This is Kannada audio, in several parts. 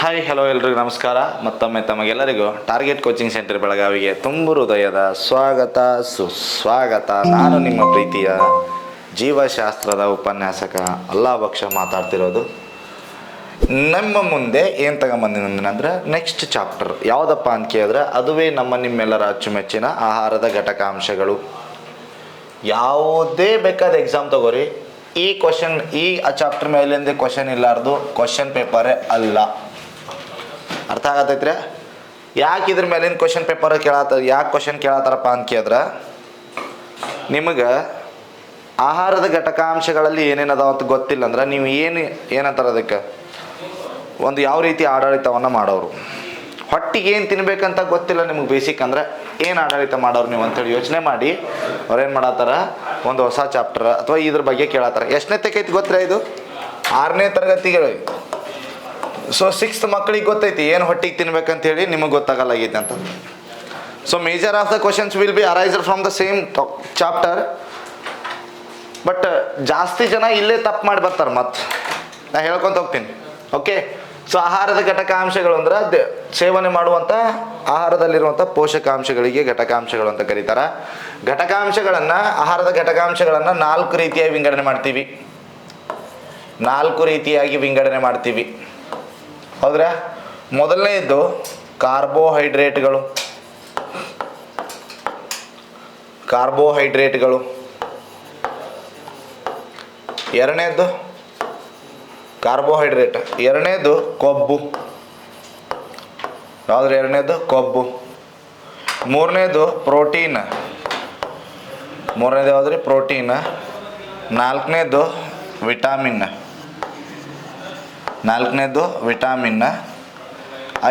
ಹಾಯ್ ಹಲೋ ಎಲ್ರಿಗೂ ನಮಸ್ಕಾರ. ಮತ್ತೊಮ್ಮೆ ತಮಗೆಲ್ಲರಿಗೂ ಟಾರ್ಗೆಟ್ ಕೋಚಿಂಗ್ ಸೆಂಟರ್ ಬೆಳಗಾವಿಗೆ ತುಂಬ ಹೃದಯದ ಸ್ವಾಗತ ಸುಸ್ವಾಗತ. ನಾನು ನಿಮ್ಮ ಪ್ರೀತಿಯ ಜೀವಶಾಸ್ತ್ರದ ಉಪನ್ಯಾಸಕ ಅಲ್ಲಾಭಕ್ಷ ಮಾತಾಡ್ತಿರೋದು. ನಮ್ಮ ಮುಂದೆ ಏನು ತಗೊಂಬಂದಿನಂದ್ರೆ ನೆಕ್ಸ್ಟ್ ಚಾಪ್ಟರ್ ಯಾವುದಪ್ಪ ಅಂತ ಕೇಳಿದ್ರೆ ಅದುವೇ ನಿಮ್ಮೆಲ್ಲರ ಅಚ್ಚುಮೆಚ್ಚಿನ ಆಹಾರದ ಘಟಕಾಂಶಗಳು. ಯಾವುದೇ ಬೇಕಾದ ಎಕ್ಸಾಮ್ ತಗೋರಿ, ಈ ಕ್ವಶನ್ ಈ ಚಾಪ್ಟರ್ ಮೇಲಿಂದ ಕ್ವಶನ್ ಇಲ್ಲಾರ್ದು ಕ್ವಶನ್ ಪೇಪರೇ ಅಲ್ಲ. ಅರ್ಥ ಆಗತ್ತೈತ್ರಿ? ಯಾಕೆ ಇದ್ರ ಮೇಲಿನ ಕ್ವಶನ್ ಪೇಪರ್ ಯಾಕೆ ಕ್ವಶನ್ ಕೇಳತ್ತಾರಪ್ಪ ಅಂತ ಕೇಳಿದ್ರೆ, ನಿಮಗೆ ಆಹಾರದ ಘಟಕಾಂಶಗಳಲ್ಲಿ ಏನೇನದಾವ ಅಂತ ಗೊತ್ತಿಲ್ಲ ಅಂದ್ರೆ ನೀವು ಏನಂತಾರೆ ಅದಕ್ಕೆ ಒಂದು ಯಾವ ರೀತಿ ಆಡಳಿತವನ್ನು ಮಾಡೋರು. ಹೊಟ್ಟಿಗೆ ಏನು ತಿನ್ಬೇಕಂತ ಗೊತ್ತಿಲ್ಲ ನಿಮಗೆ, ಬೇಸಿಕ್ ಅಂದರೆ ಏನು ಆಡಳಿತ ಮಾಡೋರು ನೀವು ಅಂತೇಳಿ ಯೋಚನೆ ಮಾಡಿ ಅವ್ರೇನು ಮಾಡತ್ತಾರ, ಒಂದು ಹೊಸ ಚಾಪ್ಟರ್ ಅಥವಾ ಇದ್ರ ಬಗ್ಗೆ ಕೇಳತ್ತಾರ. ಎಷ್ಟನೇ ತಕ್ಕೈತಿ ಗೊತ್ತಿರ? ಇದು 6ನೇ ತರಗತಿಗೆ. ಸೊ 6th ಮಕ್ಕಳಿಗೆ ಗೊತ್ತೈತಿ ಏನು ಹೊಟ್ಟಿಗೆ ತಿನ್ಬೇಕಂತೇಳಿ, ನಿಮಗೆ ಗೊತ್ತಾಗಲ್ಲಾಗೈತೆ ಅಂತ. So major of the questions will be arised from the same chapter. But ಜಾಸ್ತಿ ಜನ ಇಲ್ಲೇ ತಪ್ಪು ಮಾಡಿ ಬರ್ತಾರೆ. ಮತ್ತು ನಾನು ಹೇಳ್ಕೊತ ಹೋಗ್ತೀನಿ. ಓಕೆ, ಸೊ ಆಹಾರದ ಘಟಕಾಂಶಗಳು ಅಂದ್ರೆ ಸೇವನೆ ಮಾಡುವಂಥ ಆಹಾರದಲ್ಲಿರುವಂಥ ಪೋಷಕಾಂಶಗಳಿಗೆ ಘಟಕಾಂಶಗಳು ಅಂತ ಕರೀತಾರೆ. ಆಹಾರದ ಘಟಕಾಂಶಗಳನ್ನು 4 ರೀತಿಯಾಗಿ ವಿಂಗಡಣೆ ಮಾಡ್ತೀವಿ. 4 ರೀತಿಯಾಗಿ ವಿಂಗಡಣೆ ಮಾಡ್ತೀವಿ, ಹೌದ್ರಾ? ಮೊದಲನೇದು ಕಾರ್ಬೋಹೈಡ್ರೇಟ್ಗಳು. ಎರಡನೇದು ಕಾರ್ಬೋಹೈಡ್ರೇಟ್. ಎರಡನೇದು ಕೊಬ್ಬು. ಯಾವ್ದು? ಎರಡನೇದು ಕೊಬ್ಬು. ಮೂರನೇದು ಪ್ರೋಟೀನ್. ಯಾವ್ದ್ರಿ? ಪ್ರೋಟೀನ್. ನಾಲ್ಕನೇದು ವಿಟಾಮಿನ್.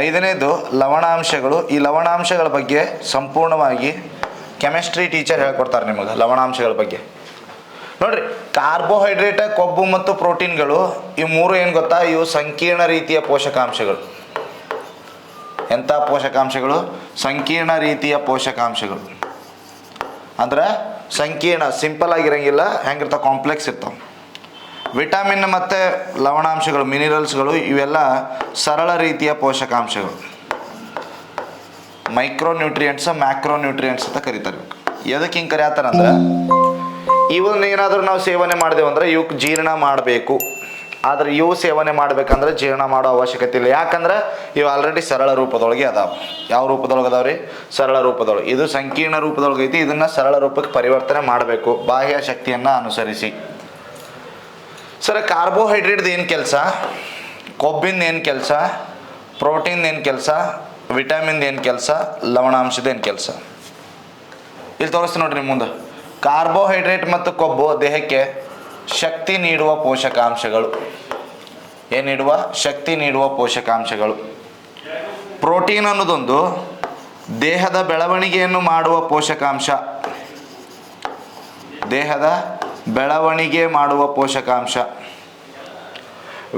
ಐದನೇದು ಲವಣಾಂಶಗಳು. ಈ ಲವಣಾಂಶಗಳ ಬಗ್ಗೆ ಸಂಪೂರ್ಣವಾಗಿ ಕೆಮಿಸ್ಟ್ರಿ ಟೀಚರ್ ಹೇಳ್ಕೊಡ್ತಾರೆ ನಿಮಗೆ ಲವಣಾಂಶಗಳ ಬಗ್ಗೆ. ನೋಡ್ರಿ, ಕಾರ್ಬೋಹೈಡ್ರೇಟ್, ಕೊಬ್ಬು ಮತ್ತು ಪ್ರೋಟೀನ್ಗಳು ಈ 3 ಏನು ಗೊತ್ತಾ? ಇವು ಸಂಕೀರ್ಣ ರೀತಿಯ ಪೋಷಕಾಂಶಗಳು. ಎಂಥ ಪೋಷಕಾಂಶಗಳು? ಸಂಕೀರ್ಣ ರೀತಿಯ ಪೋಷಕಾಂಶಗಳು. ಅಂದ್ರೆ ಸಂಕೀರ್ಣ, ಸಿಂಪಲ್ ಆಗಿರಂಗಿಲ್ಲ, ಹೆಂಗಿರ್ತಾವೆ? ಕಾಂಪ್ಲೆಕ್ಸ್ ಇರ್ತಾವೆ. ವಿಟಾಮಿನ್ ಮತ್ತು ಲವಣಾಂಶಗಳು, ಮಿನರಲ್ಸ್ಗಳು, ಇವೆಲ್ಲ ಸರಳ ರೀತಿಯ ಪೋಷಕಾಂಶಗಳು. ಮೈಕ್ರೋನ್ಯೂಟ್ರಿಯೆಂಟ್ಸ್, ಮ್ಯಾಕ್ರೋನ್ಯೂಟ್ರಿಯೆಂಟ್ಸ್ ಅಂತ ಕರೀತಾರೆ. ಎದಕ್ಕೆ ಹಿಂಗೆ ಕರೆಯತ್ತಾರಂದ್ರೆ, ಇವನ್ನ ಏನಾದರೂ ನಾವು ಸೇವನೆ ಮಾಡಿದೆವು ಅಂದ್ರೆ ಇವಕ್ಕೆ ಜೀರ್ಣ ಮಾಡಬೇಕು. ಆದರೆ ಇವು ಸೇವನೆ ಮಾಡ್ಬೇಕಂದ್ರೆ ಜೀರ್ಣ ಮಾಡೋ ಅವಶ್ಯಕತೆ ಇಲ್ಲ. ಯಾಕಂದ್ರೆ ಇವು ಆಲ್ರೆಡಿ ಸರಳ ರೂಪದೊಳಗೆ ಅದಾವೆ. ಯಾವ ರೂಪದೊಳಗೆ ಅದಾವ್ರಿ? ಸರಳ ರೂಪದೊಳಗೆ. ಇದು ಸಂಕೀರ್ಣ ರೂಪದೊಳಗೆ ಐತಿ, ಇದನ್ನು ಸರಳ ರೂಪಕ್ಕೆ ಪರಿವರ್ತನೆ ಮಾಡಬೇಕು ಬಾಹ್ಯ ಶಕ್ತಿಯನ್ನು ಅನುಸರಿಸಿ. ಸರ್, ಕಾರ್ಬೋಹೈಡ್ರೇಟ್ದು ಏನು ಕೆಲಸ? ಕೊಬ್ಬಿಂದ ಏನು ಕೆಲಸ? ಪ್ರೋಟೀನ್ ಏನು ಕೆಲಸ? ವಿಟಮಿನ್ದು ಏನು ಕೆಲಸ? ಲವಣಾಂಶದ ಏನು ಕೆಲಸ? ಇಲ್ಲಿ ತೋರಿಸ್ತೀನಿ ನೋಡ್ರಿ ಮುಂದೆ. ಕಾರ್ಬೋಹೈಡ್ರೇಟ್ ಮತ್ತು ಕೊಬ್ಬು ದೇಹಕ್ಕೆ ಶಕ್ತಿ ನೀಡುವ ಪೋಷಕಾಂಶಗಳು. ಏನು ನೀಡುವ? ಶಕ್ತಿ ನೀಡುವ ಪೋಷಕಾಂಶಗಳು. ಪ್ರೋಟೀನ್ ಅನ್ನೋದೊಂದು ದೇಹದ ಬೆಳವಣಿಗೆಯನ್ನು ಮಾಡುವ ಪೋಷಕಾಂಶ.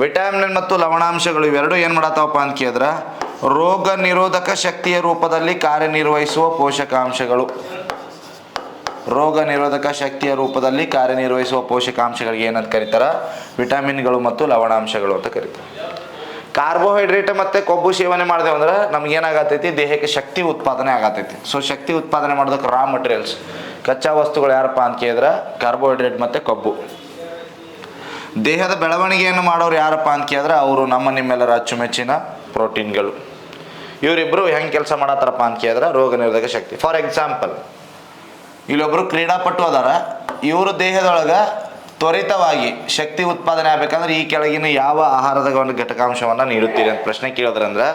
ವಿಟಮಿನ್ ಮತ್ತು ಲವಣಾಂಶಗಳು ಇವೆರಡು ಏನು ಮಾಡತ್ತವಪ್ಪ ಅಂತ ಕೇಳಿದ್ರೆ ರೋಗ ನಿರೋಧಕ ಶಕ್ತಿಯ ರೂಪದಲ್ಲಿ ಕಾರ್ಯನಿರ್ವಹಿಸುವ ಪೋಷಕಾಂಶಗಳು. ಪೋಷಕಾಂಶಗಳಿಗೆ ಏನಂತ ಕರೀತಾರೆ? ವಿಟಮಿನ್ಗಳು ಮತ್ತು ಲವಣಾಂಶಗಳು ಅಂತ ಕರೀತಾರೆ. ಕಾರ್ಬೋಹೈಡ್ರೇಟ್ ಮತ್ತು ಕೊಬ್ಬು ಸೇವನೆ ಮಾಡಿದೆವು ಅಂದ್ರೆ ನಮಗೇನಾಗತ್ತೈತಿ? ದೇಹಕ್ಕೆ ಶಕ್ತಿ ಉತ್ಪಾದನೆ ಆಗತೈತಿ. ಸೊ ಶಕ್ತಿ ಉತ್ಪಾದನೆ ಮಾಡೋದಕ್ಕೆ ರಾ ಮಟೀರಿಯಲ್ಸ್, ಕಚ್ಚಾ ವಸ್ತುಗಳು ಯಾರಪ್ಪ ಅಂತ ಕೇಳಿದ್ರೆ ಕಾರ್ಬೋಹೈಡ್ರೇಟ್ ಮತ್ತು ಕೊಬ್ಬು. ದೇಹದ ಬೆಳವಣಿಗೆಯನ್ನು ಮಾಡೋರು ಯಾರಪ್ಪ ಅಂತ ಕೇಳಿದ್ರೆ ಅವರು ನಿಮ್ಮೆಲ್ಲರ ಅಚ್ಚುಮೆಚ್ಚಿನ ಪ್ರೋಟೀನ್ಗಳು. ಇವರಿಬ್ಬರು ಹೆಂಗೆ ಕೆಲಸ ಮಾಡತ್ತಾರಪ್ಪ ಅಂತ ಕೇಳಿದ್ರೆ ರೋಗ ನಿರೋಧಕ ಶಕ್ತಿ. ಫಾರ್ ಎಕ್ಸಾಂಪಲ್, ಇಲ್ಲೊಬ್ಬರು ಕ್ರೀಡಾಪಟು ಅದಾರ. ಇವರು ದೇಹದೊಳಗೆ ತ್ವರಿತವಾಗಿ ಶಕ್ತಿ ಉತ್ಪಾದನೆ ಆಗಬೇಕಂದ್ರೆ ಈ ಕೆಳಗಿನ ಯಾವ ಆಹಾರದ ಒಂದು ಘಟಕಾಂಶವನ್ನು ನೀಡುತ್ತೀರಿ ಅಂತ ಪ್ರಶ್ನೆ ಕೇಳಿದ್ರಂದ್ರೆ,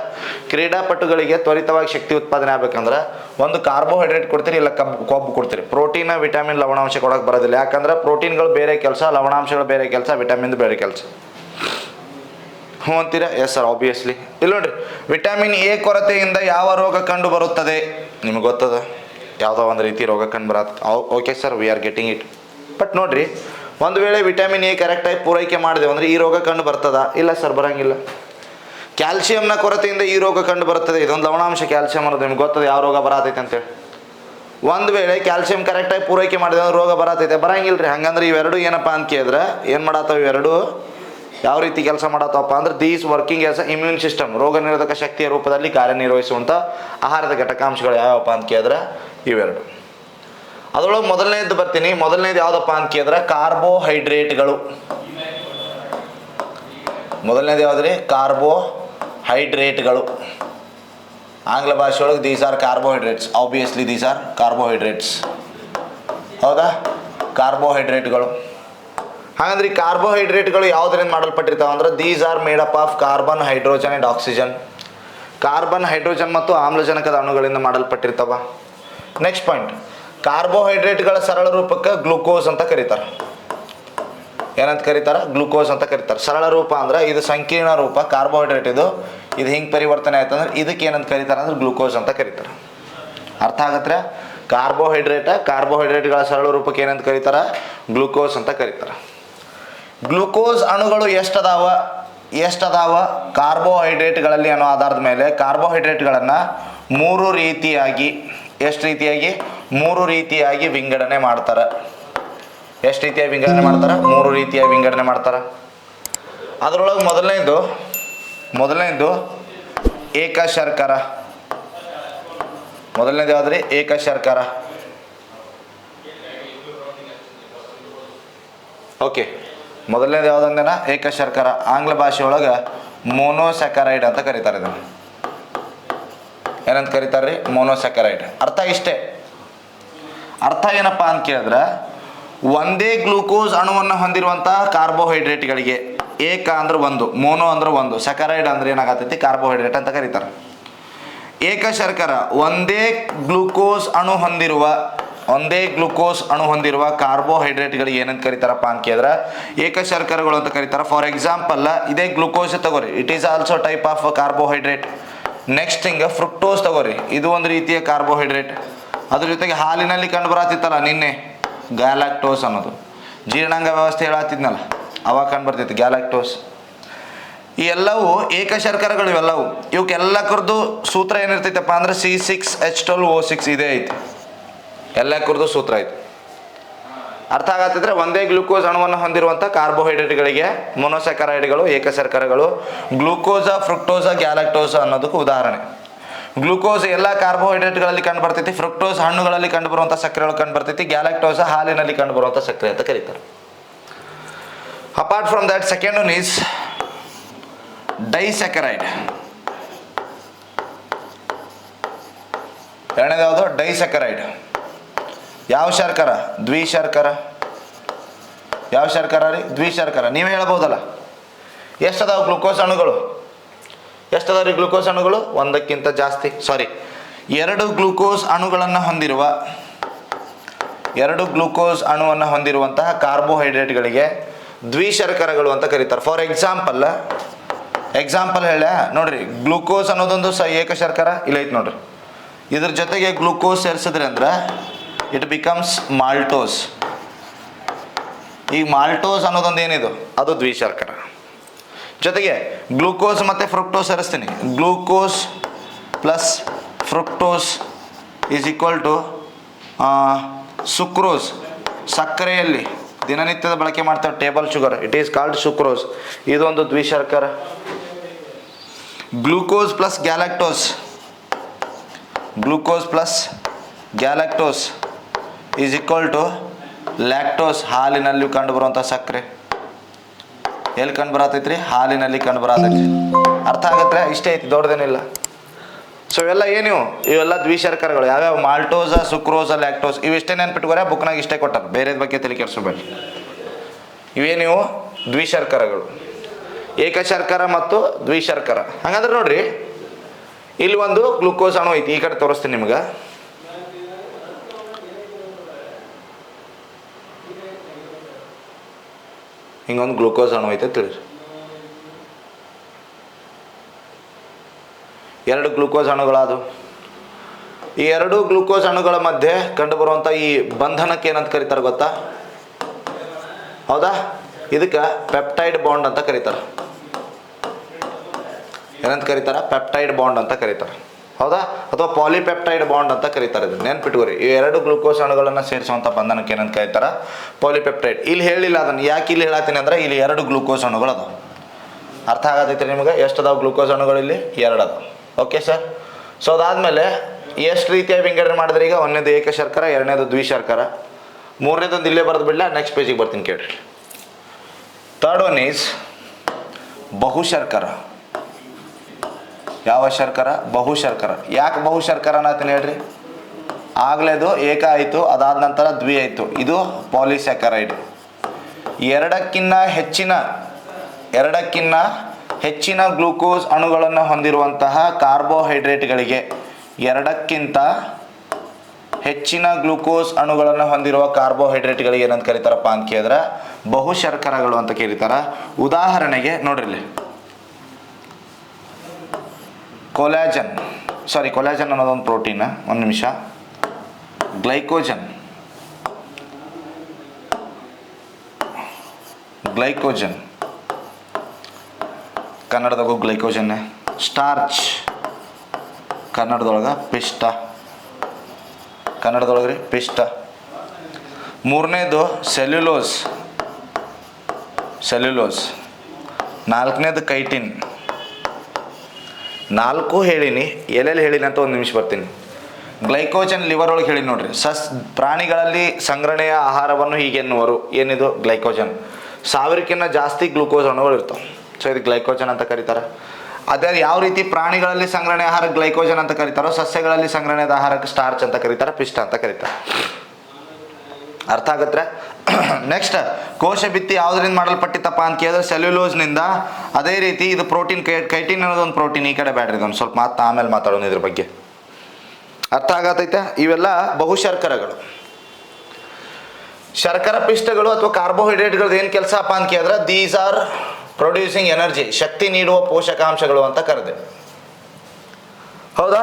ಕ್ರೀಡಾಪಟುಗಳಿಗೆ ತ್ವರಿತವಾಗಿ ಶಕ್ತಿ ಉತ್ಪಾದನೆ ಆಗಬೇಕಂದ್ರೆ ಒಂದು ಕಾರ್ಬೋಹೈಡ್ರೇಟ್ ಕೊಡ್ತೀರಿ, ಇಲ್ಲ ಕೊಬ್ಬು ಕೊಡ್ತೀರಿ. ಪ್ರೋಟೀನ್, ವಿಟಮಿನ್, ಲವಣಾಂಶ ಕೊಡೋಕೆ ಬರೋದಿಲ್ಲ. ಯಾಕಂದ್ರೆ ಪ್ರೋಟೀನ್ಗಳು ಬೇರೆ ಕೆಲಸ, ಲವಣಾಂಶಗಳು ಬೇರೆ ಕೆಲಸ, ವಿಟಮಿನ್ ಬೇರೆ ಕೆಲಸ. ಹ್ಞೂ ಅಂತೀರಾ? Yes sir, obviously. ಇಲ್ಲಿ ನೋಡ್ರಿ, ವಿಟಮಿನ್ ಎ ಕೊರತೆಯಿಂದ ಯಾವ ರೋಗ ಕಂಡು ಬರುತ್ತದೆ? ನಿಮಗೆ ಗೊತ್ತದ? ಯಾವುದೋ ಒಂದು ರೀತಿ ರೋಗ ಕಂಡು ಬರತ್ತೆ. Okay sir, we are getting it. But ನೋಡ್ರಿ, ಒಂದು ವೇಳೆ ವಿಟಮಿನ್ ಎ ಕರೆಕ್ಟಾಗಿ ಪೂರೈಕೆ ಮಾಡಿದೆವು ಅಂದರೆ ಈ ರೋಗ ಕಂಡು ಬರ್ತದ? ಇಲ್ಲ ಸರ್, ಬರೋಂಗಿಲ್ಲ. ಕ್ಯಾಲ್ಸಿಯಂನ ಕೊರತೆಯಿಂದ ಈ ರೋಗ ಕಂಡು ಬರುತ್ತದೆ. ಇದೊಂದು ಲವಣಾಂಶ ಕ್ಯಾಲ್ಸಿಯಂ ಅನ್ನೋದು. ನಿಮ್ಗೆ ಗೊತ್ತದ ಯಾವ ರೋಗ ಬರತೈತೆ ಅಂತೇಳಿ? ಒಂದು ವೇಳೆ ಕ್ಯಾಲ್ಸಿಯಂ ಕರೆಕ್ಟಾಗಿ ಪೂರೈಕೆ ಮಾಡಿದ್ರೆ ರೋಗ ಬರತೈತೆ? ಬರಂಗಿಲ್ಲ ರೀ. ಹಂಗಂದ್ರೆ ಇವೆರಡು ಏನಪ್ಪ ಅಂತ ಕೇಳಿದ್ರೆ ಏನು ಮಾಡತ್ತವೆ? ಇವೆರಡು ಯಾವ ರೀತಿ ಕೆಲಸ ಮಾಡತ್ತಪ್ಪ ಅಂದ್ರೆ these working as a immune system, ರೋಗ ನಿರೋಧಕ ಶಕ್ತಿಯ ರೂಪದಲ್ಲಿ ಕಾರ್ಯನಿರ್ವಹಿಸುವಂಥ ಆಹಾರದ ಘಟಕಾಂಶಗಳು ಯಾವಪ್ಪ ಅಂತ ಕೇಳಿದ್ರೆ ಇವೆರಡು. ಅದರೊಳಗೆ ಮೊದಲನೇದು ಬರ್ತೀನಿ. ಮೊದಲನೇದು ಯಾವುದಪ್ಪ ಅಂತ ಕೇಳಿದ್ರೆ ಕಾರ್ಬೋಹೈಡ್ರೇಟ್ಗಳು. ಮೊದಲನೇದು ಯಾವುದ್ರಿ? ಕಾರ್ಬೋಹೈಡ್ರೇಟ್ಗಳು. ಆಂಗ್ಲ ಭಾಷೆ ಒಳಗೆ these are carbohydrates. Obviously these are carbohydrates. ಹೌದಾ? ಕಾರ್ಬೋಹೈಡ್ರೇಟ್ಗಳು. ಹಾಗಂದ್ರೆ ಈ ಕಾರ್ಬೋಹೈಡ್ರೇಟ್ಗಳು ಯಾವುದರಿಂದ ಮಾಡಲ್ಪಟ್ಟಿರ್ತಾವೆ ಅಂದ್ರೆ these are made up of carbon, hydrogen and oxygen. Carbon, hydrogen ಮತ್ತು ಆಮ್ಲಜನಕದ ಅಣುಗಳಿಂದ ಮಾಡಲ್ಪಟ್ಟಿರ್ತಾವ. ನೆಕ್ಸ್ಟ್ ಪಾಯಿಂಟ್, ಕಾರ್ಬೋಹೈಡ್ರೇಟ್ಗಳ ಸರಳ ರೂಪಕ್ಕೆ ಗ್ಲೂಕೋಸ್ ಅಂತ ಕರೀತಾರೆ. ಏನಂತ ಕರೀತಾರೆ? ಗ್ಲೂಕೋಸ್ ಅಂತ ಕರೀತಾರೆ. ಸರಳ ರೂಪ ಅಂದ್ರೆ ಇದು ಸಂಕೀರ್ಣ ರೂಪ ಕಾರ್ಬೋಹೈಡ್ರೇಟ್. ಇದು ಹಿಂಗೆ ಪರಿವರ್ತನೆ ಆಯ್ತು ಅಂದ್ರೆ ಇದಕ್ಕೆ ಏನಂತ ಕರೀತಾರೆ ಅಂದ್ರೆ ಗ್ಲೂಕೋಸ್ ಅಂತ ಕರೀತಾರೆ. ಅರ್ಥ ಆಗತ್ತೆ? ಕಾರ್ಬೋಹೈಡ್ರೇಟ್ಗಳ ಸರಳ ರೂಪಕ್ಕೆ ಏನಂತ ಕರೀತಾರೆ? ಗ್ಲೂಕೋಸ್ ಅಂತ ಕರೀತಾರೆ. ಗ್ಲೂಕೋಸ್ ಅಣುಗಳು ಎಷ್ಟದಾವ ಕಾರ್ಬೋಹೈಡ್ರೇಟ್ಗಳಲ್ಲಿ ಅನ್ನೋ ಆಧಾರದ ಮೇಲೆ ಕಾರ್ಬೋಹೈಡ್ರೇಟ್ಗಳನ್ನು ಮೂರು ರೀತಿಯಾಗಿ ವಿಂಗಡಣೆ ಮಾಡ್ತಾರೆ. ಎಷ್ಟು ರೀತಿಯಾಗಿ ವಿಂಗಡಣೆ ಮಾಡ್ತಾರೆ? ಮೂರು ರೀತಿಯಾಗಿ ವಿಂಗಡಣೆ ಮಾಡ್ತಾರೆ. ಅದರೊಳಗೆ ಮೊದಲನೇದು ಏಕಶರ್ಕರ. ಮೊದಲನೇದು ಯಾವುದ್ರಿ? ಏಕಶರ್ಕರ. ಓಕೆ, ಮೊದಲನೇದು ಯಾವುದಂದೇನ? ಏಕಶರ್ಕರ. ಆಂಗ್ಲ ಭಾಷೆ ಒಳಗೆ ಮೋನೋಸ್ಯಾಕರೈಡ್ ಅಂತ ಕರೀತಾರೆ. ಇದನ್ನು ಏನಂತ ಕರೀತಾರೆ ರೀ? ಮೋನೋಸ್ಯಾಕರೈಡ್. ಅರ್ಥ ಇಷ್ಟೇ. ಅರ್ಥ ಏನಪ್ಪ ಅಂತ ಕೇಳಿದ್ರೆ ಒಂದೇ ಗ್ಲೂಕೋಸ್ ಅಣುವನ್ನು ಹೊಂದಿರುವಂತಹ ಕಾರ್ಬೋಹೈಡ್ರೇಟ್ಗಳಿಗೆ ಏಕ ಅಂದ್ರೆ ಒಂದು, ಮೋನೋ ಅಂದ್ರೆ ಒಂದು, ಸ್ಯಾಕರೈಡ್ ಅಂದ್ರೆ ಏನಾಗತ್ತೈತಿ? ಕಾರ್ಬೋಹೈಡ್ರೇಟ್ ಅಂತ ಕರೀತಾರೆ. ಏಕಶರ್ಕರ ಒಂದೇ ಗ್ಲೂಕೋಸ್ ಅಣು ಹೊಂದಿರುವ ಕಾರ್ಬೋಹೈಡ್ರೇಟ್ಗಳಿಗೆ ಏನಂತ ಕರೀತಾರಪ್ಪ ಅಂತ ಕೇಳಿದ್ರೆ ಏಕಶರ್ಕರಗಳು ಅಂತ ಕರೀತಾರೆ. ಫಾರ್ ಎಕ್ಸಾಂಪಲ್ ಇದೇ ಗ್ಲೂಕೋಸ್ ತಗೋರಿ, it is also type of carbohydrate. Next thing fructose ತಗೋರಿ, ಇದು ಒಂದು ರೀತಿಯ ಕಾರ್ಬೋಹೈಡ್ರೇಟ್. ಅದ್ರ ಜೊತೆಗೆ ಹಾಲಿನಲ್ಲಿ ಕಂಡು ಬರತ್ತಿತ್ತಲ್ಲ ನಿನ್ನೆ ಗ್ಯಾಲಾಕ್ಟೋಸ್ ಅನ್ನೋದು, ಜೀರ್ಣಾಂಗ ವ್ಯವಸ್ಥೆ ಹೇಳತ್ತಿದ್ನಲ್ಲ ಅವಾಗ ಕಂಡು ಬರ್ತೈತಿ ಗ್ಯಾಲಾಕ್ಟೋಸ್. ಈ ಎಲ್ಲವೂ ಏಕಶರ್ಕರಗಳು. ಇವೆಲ್ಲವು ಇವಕ್ಕೆಲ್ಲಕ್ಕರದ್ದು ಸೂತ್ರ ಏನಿರ್ತೈತಪ್ಪ ಅಂದ್ರೆ C6H12O6 ಇದೇ ಐತಿ. ಎಲ್ಲಕ್ಕರದ್ದು ಸೂತ್ರ ಐತಿ. ಅರ್ಥ ಆಗತ್ತಿದ್ರೆ ಒಂದೇ ಗ್ಲೂಕೋಸ್ ಅಣುವನ್ನು ಹೊಂದಿರುವಂಥ ಕಾರ್ಬೋಹೈಡ್ರೇಟ್ಗಳಿಗೆ ಮೊನೊಸ್ಯಾಕರೈಡ್ಗಳು, ಏಕಶರ್ಕರಗಳು. ಗ್ಲೂಕೋಸ, ಫ್ರುಕ್ಟೋಸ, ಗ್ಯಾಲಾಕ್ಟೋಸ ಅನ್ನೋದಕ್ಕೆ ಉದಾಹರಣೆ. ಗ್ಲೂಕೋಸ್ ಎಲ್ಲ ಕಾರ್ಬೋಹೈಡ್ರೇಟ್ಗಳಲ್ಲಿ ಕಂಡು ಬರ್ತೈತಿ. ಫ್ರುಕ್ಟೋಸ್ ಹಣ್ಣುಗಳಲ್ಲಿ ಕಂಡು ಬರುವಂಥ ಸಕ್ಕರೆಗಳು ಕಂಡು ಬರ್ತೈತಿ. ಗ್ಯಾಲಾಕ್ಟೋಸ ಹಾಲಿನಲ್ಲಿ ಕಂಡು ಬರುವಂಥ ಸಕ್ಕರೆ ಅಂತ ಕರೀತಾರೆ. Apart from that second one is ಡೈಸ್ಯಾಕರೈಡ್. ಎರಡನೇದು ಯಾವುದು? ಡೈಸ್ಯಾಕರೈಡ್. ಯಾವ ಶರ್ಕರ? ದ್ವಿಶರ್ಕರ. ಯಾವ ಶರ್ಕರ ರೀ? ದ್ವಿಶರ್ಕರ. ನೀವು ಹೇಳ್ಬೋದಲ್ಲ ಎಷ್ಟದಾವ ಗ್ಲೂಕೋಸ್ ಅಣುಗಳು? ಎಷ್ಟದಾವ ರೀ ಗ್ಲೂಕೋಸ್ ಅಣುಗಳು? ಒಂದಕ್ಕಿಂತ ಜಾಸ್ತಿ. ಎರಡು ಗ್ಲೂಕೋಸ್ ಅಣುಗಳನ್ನು ಹೊಂದಿರುವಂತಹ ಕಾರ್ಬೋಹೈಡ್ರೇಟ್ಗಳಿಗೆ ದ್ವಿಶರ್ಕರಗಳು ಅಂತ ಕರೀತಾರೆ. ಫಾರ್ ಎಕ್ಸಾಂಪಲ್ ಹೇಳ ನೋಡ್ರಿ, ಗ್ಲೂಕೋಸ್ ಅನ್ನೋದೊಂದು ಏಕಶರ್ಕರ ಇಲ್ಲ ಐತಿ ನೋಡ್ರಿ. ಇದ್ರ ಜೊತೆಗೆ ಗ್ಲೂಕೋಸ್ ಸೇರಿಸಿದ್ರೆ ಅಂದ್ರೆ ಇಟ್ ಬಿಕಮ್ಸ್ ಮಾಲ್ಟೋಸ್. ಈ ಮಾಲ್ಟೋಸ್ ಅನ್ನೋದೊಂದು ಏನಿದು ಅದು ದ್ವಿಶರ್ಕರ. ಜೊತೆಗೆ ಗ್ಲೂಕೋಸ್ ಮತ್ತು ಫ್ರುಕ್ಟೋಸ್ ಸೇರಿಸ್ತೀನಿ. Glucose plus fructose is equal to sucrose. ಸಕ್ಕರೆಯಲ್ಲಿ ದಿನನಿತ್ಯದ ಬಳಕೆ ಮಾಡ್ತಾರೆ table sugar, it is called sucrose. ಇದೊಂದು ದ್ವಿಶರ್ಕರ. Glucose plus galactose is equal to lactose. ಹಾಲಿನಲ್ಲಿ ಕಂಡು ಬರುವಂಥ ಸಕ್ಕರೆ ಎಲ್ಲಿ ಕಂಡು ಬರತೈತ್ರಿ? ಹಾಲಿನಲ್ಲಿ ಕಂಡು ಬರತೈತಿ. ಅರ್ಥ ಆಗತ್ತೆ? ಇಷ್ಟೇ ಐತಿ, ದೊಡ್ಡದೇನಿಲ್ಲ. ಸೊ ಇವೆಲ್ಲ ಇವೆಲ್ಲ ದ್ವಿಶರ್ಕರಗಳು. ಯಾವ್ಯಾವ? ಮಾಲ್ಟೋಸ, ಸುಕ್ರೋಸ, ಲ್ಯಾಕ್ಟೋಸ್. ಇವಿಷ್ಟೇ ನೆನ್ಪಿಟ್ಕೋರೆ, ಬುಕ್ನಾಗ ಇಷ್ಟೇ ಕೊಟ್ಟಾರ, ಬೇರೆದ ಬಗ್ಗೆ ತಲೆ ಕೆಡಿಸ್ಕೋಬೇಡಿ. ಇವೇನಿವು? ದ್ವಿಶರ್ಕರಗಳು. ಏಕಶರ್ಕರ ಮತ್ತು ದ್ವಿಶರ್ಕರ. ಹಾಗಂದ್ರೆ ನೋಡ್ರಿ, ಇಲ್ಲಿ ಒಂದು ಗ್ಲೂಕೋಸ್ ಅಣು ಐತಿ. ಈ ಕಡೆ ತೋರಿಸ್ತೀನಿ ನಿಮ್ಗೆ. ಹಿಂಗೊಂದು ಗ್ಲೂಕೋಸ್ ಅಣು ಐತೆ ತಿಳಿರಿ. ಎರಡು ಗ್ಲೂಕೋಸ್ ಅಣುಗಳಾದವು. ಈ ಎರಡು ಗ್ಲೂಕೋಸ್ ಅಣುಗಳ ಮಧ್ಯೆ ಕಂಡುಬರುವಂಥ ಈ ಬಂಧನಕ್ಕೆ ಏನಂತ ಕರೀತಾರೆ ಗೊತ್ತಾ? ಹೌದಾ? ಇದಕ್ಕೆ ಪೆಪ್ಟೈಡ್ ಬಾಂಡ್ ಅಂತ ಕರೀತಾರೆ. ಏನಂತ ಕರೀತಾರೆ? ಪೆಪ್ಟೈಡ್ ಬಾಂಡ್ ಅಂತ ಕರೀತಾರೆ. ಹೌದಾ? ಅಥವಾ ಪಾಲಿಪೆಪ್ಟೈಡ್ ಬಾಂಡ್ ಅಂತ ಕರೀತಾರೆ. ಇದನ್ನು ನೆನ್ಪಿಟ್ಕೋರಿ. ಈ ಎರಡು ಗ್ಲೂಕೋಸ್ ಅಣುಗಳನ್ನು ಸೇರಿಸುವಂಥ ಬಂಧನಕ್ಕೆ ಏನಂತ ಕರೀತಾರೆ? ಪಾಲಿಪೆಪ್ಟೈಡ್. ಇಲ್ಲಿ ಹೇಳಿಲ್ಲ ಅದನ್ನು. ಯಾಕೆ ಇಲ್ಲಿ ಹೇಳತ್ತೀನಿ ಅಂದ್ರೆ ಇಲ್ಲಿ ಎರಡು ಗ್ಲೂಕೋಸ್ ಅಣುಗಳು ಅದಾವೆ. ಅರ್ಥ ಆಗತೈತೆ ನಿಮಗೆ? ಎಷ್ಟು ಅದಾವೆ ಗ್ಲೂಕೋಸ್ ಅಣುಗಳು ಇಲ್ಲಿ? 2 ಅದಾವೆ. Okay sir. ಸೊ ಅದಾದಮೇಲೆ ಎಷ್ಟು ರೀತಿಯಾಗಿ ವಿಂಗಡಣೆ ಮಾಡಿದ್ರೆ ಈಗ? ಒಂದನೇದು ಏಕಶರ್ಕರ, ಎರಡನೇದು ದ್ವಿಶರ್ಕರ, ಮೂರನೇದೊಂದು ಇಲ್ಲೇ ಬರೆದು ಬಿಡಲ, ನೆಕ್ಸ್ಟ್ ಪೇಜಿಗೆ ಬರ್ತೀನಿ ಕೇಳ್ರಿ. ಥರ್ಡ್ ಒನ್ ಈಸ್ ಬಹುಶರ್ಕರ. ಯಾವ ಶರ್ಕರ? ಬಹುಶರ್ಕರ. ಯಾಕೆ ಬಹುಶರ್ಕರ ಅನ್ನತ್ತೀನಿ ಹೇಳ್ರಿ? ಆಗಲೇದು ಏಕ ಆಯಿತು, ಅದಾದ ನಂತರ ದ್ವಿ ಆಯಿತು, ಇದು ಪಾಲಿಸ್ಯಾಕರೈಡ್. ಎರಡಕ್ಕಿಂತ ಹೆಚ್ಚಿನ ಗ್ಲೂಕೋಸ್ ಅಣುಗಳನ್ನು ಹೊಂದಿರುವಂತಹ ಕಾರ್ಬೋಹೈಡ್ರೇಟ್ಗಳಿಗೆ, ಎರಡಕ್ಕಿಂತ ಹೆಚ್ಚಿನ ಗ್ಲೂಕೋಸ್ ಅಣುಗಳನ್ನು ಹೊಂದಿರುವ ಕಾರ್ಬೋಹೈಡ್ರೇಟ್ಗಳಿಗೆ ಏನಂತ ಕರೀತಾರಪ್ಪ ಅಂತ ಕೇಳಿದ್ರೆ ಬಹುಶರ್ಕರಗಳು ಅಂತ ಕರೀತಾರೆ. ಉದಾಹರಣೆಗೆ ನೋಡ್ರಿ, ಕೊಲಾಜನ್ ಅನ್ನೋದೊಂದು ಪ್ರೋಟೀನ್. ಒಂದು ನಿಮಿಷ. ಗ್ಲೈಕೋಜನ್ ಕನ್ನಡದಾಗೂ ಗ್ಲೈಕೋಜನ್. ಸ್ಟಾರ್ಚ್ ಕನ್ನಡದೊಳಗೆ ಪಿಷ್ಟ, ಕನ್ನಡದೊಳಗೆ ರೀ ಪಿಷ್ಟ. ಮೂರನೇದು ಸೆಲ್ಯುಲೋಸ್. ನಾಲ್ಕನೇದು ಕೈಟಿನ್. 4 ಹೇಳಿನಿ, ಎಲ್ಲೆಲ್ಲಿ ಹೇಳಿನಿ ಅಂತ ಒಂದು ನಿಮಿಷ ಬರ್ತೀನಿ. ಗ್ಲೈಕೋಜನ್ ಲಿವರ್ ಒಳಗೆ ಹೇಳಿ ನೋಡ್ರಿ. ಪ್ರಾಣಿಗಳಲ್ಲಿ ಸಂಗ್ರಹಣೆಯ ಆಹಾರವನ್ನು ಹೀಗೆನ್ನುವರು. ಏನಿದು? ಗ್ಲೈಕೋಜನ್. 1000ಕ್ಕಿಂತ ಜಾಸ್ತಿ ಗ್ಲೂಕೋಸ್ ಅಣುಗಳು ಇರ್ತಾವೆ. ಸೊ ಇದು ಗ್ಲೈಕೋಜನ್ ಅಂತ ಕರೀತಾರೆ. ಅದೇ ಯಾವ ರೀತಿ ಪ್ರಾಣಿಗಳಲ್ಲಿ ಸಂಗ್ರಹಣೆ ಆಹಾರ ಗ್ಲೈಕೋಜನ್ ಅಂತ ಕರೀತಾರೋ, ಸಸ್ಯಗಳಲ್ಲಿ ಸಂಗ್ರಹಣೆದ ಆಹಾರಕ್ಕೆ ಸ್ಟಾರ್ಚ್ ಅಂತ ಕರೀತಾರೆ, ಪಿಷ್ಟ ಅಂತ ಕರೀತಾರೆ. ಅರ್ಥ ಆಗತ್ತೆ? ನೆಕ್ಸ್ಟ್, ಕೋಶ ಭಿತ್ತಿ ಯಾವುದರಿಂದ ಮಾಡಲ್ಪಟ್ಟಿತ್ತಪ್ಪ ಅಂತ ಕೇಳಿದ್ರೆ ಸೆಲ್ಯುಲೋಸ್ನಿಂದ. ಅದೇ ರೀತಿ ಇದು ಪ್ರೋಟೀನ್, ಕೈಟಿನ್ ಅನ್ನೋದೊಂದು ಪ್ರೋಟೀನ್. ಈ ಕಡೆ ಬ್ಯಾಡ್ರಿ, ಇದೊಂದು ಸ್ವಲ್ಪ ಆಮೇಲೆ ಮಾತಾಡೋಣ ಇದ್ರ ಬಗ್ಗೆ. ಅರ್ಥ ಆಗತೈತೆ? ಇವೆಲ್ಲ ಬಹುಶರ್ಕರಗಳು. ಶರ್ಕರ ಪಿಷ್ಟಗಳು ಅಥವಾ ಕಾರ್ಬೋಹೈಡ್ರೇಟ್ಗಳು ಏನು ಕೆಲಸ ಅಪ್ಪ ಅಂತ ಕೇಳಿದ್ರೆ ದೀಸ್ ಆರ್ ಪ್ರೊಡ್ಯೂಸಿಂಗ್ ಎನರ್ಜಿ, ಶಕ್ತಿ ನೀಡುವ ಪೋಷಕಾಂಶಗಳು ಅಂತ ಕರೆದೆ. ಹೌದಾ?